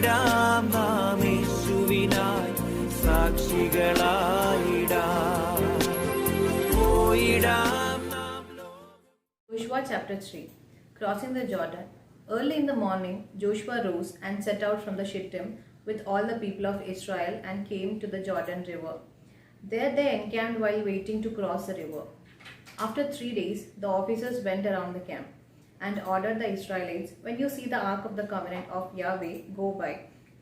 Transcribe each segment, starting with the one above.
പോയിടാം നാം യേശുവിനായി സാക്ഷികളായിടാം. പോയിടാം നാം. Joshua chapter 3. Crossing the Jordan. Early in the morning, Joshua rose and set out from the Shittim with all the people of Israel and came to the Jordan river. There they encamped while waiting to cross the river. After 3 days, the officers went around the camp and ordered the Israelites, when you see the ark of the covenant of Yahweh go by,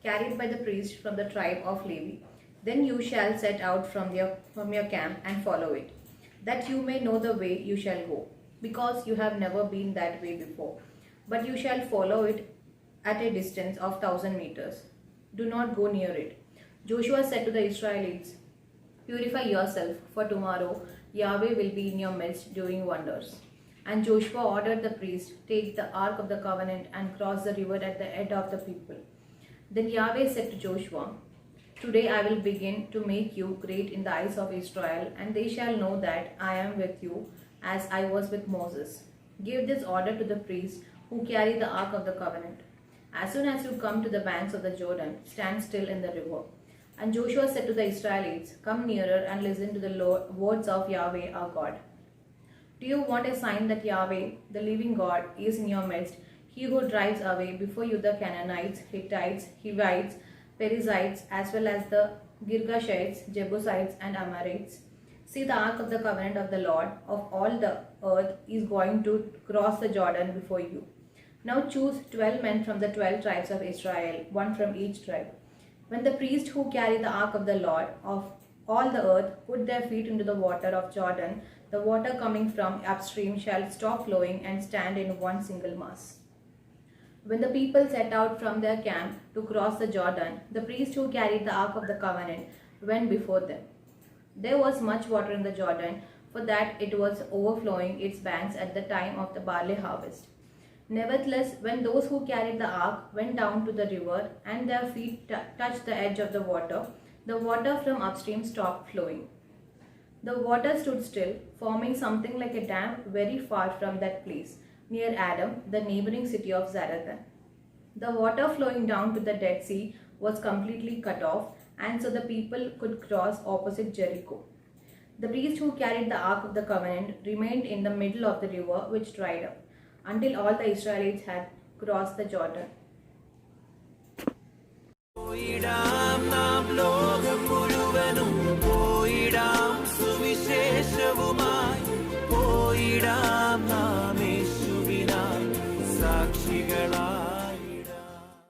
carried by the priest from the tribe of Levi, then you shall set out from your camp and follow it, that you may know the way you shall go, because you have never been that way before. But you shall follow it at a distance of 1,000 meters. Do not go near it. Joshua said to the Israelites, purify yourself, for tomorrow Yahweh will be in your midst doing wonders. And Joshua ordered the priest, take the ark of the covenant and cross the river at the head of the people. Then Yahweh said to Joshua, today I will begin to make you great in the eyes of Israel, and they shall know that I am with you as I was with Moses. Give this order to the priests who carry the ark of the covenant. As soon as you come to the banks of the Jordan, stand still in the river. And Joshua said to the Israelites, come nearer and listen to the words of Yahweh our God. Do you want a sign that Yahweh, the living God, is in your midst, he who drives away before you the Canaanites, Hittites, Hivites, Perizzites, as well as the Girgashites, Jebusites, and Amorites? See, the ark of the covenant of the Lord of all the earth is going to cross the Jordan before you. Now choose 12 men from the 12 tribes of Israel, one from each tribe. When the priests who carry the ark of the Lord of all the earth put their feet into the water of Jordan, the water coming from upstream shall stop flowing and stand in one single mass. When the people set out from their camp to cross the Jordan, the priest who carried the ark of the covenant went before them. There was much water in the Jordan, for that it was overflowing its banks at the time of the barley harvest. Nevertheless, when those who carried the ark went down to the river and their feet touched the edge of the water from upstream stopped flowing. The water stood still, forming something like a dam very far from that place, near Adam, the neighboring city of Zarethan. The water flowing down to the Dead Sea was completely cut off, and so the people could cross opposite Jericho. The priest who carried the ark of the covenant remained in the middle of the river, which dried up, until all the Israelites had crossed the Jordan. പോയിടാം നാം ലോകം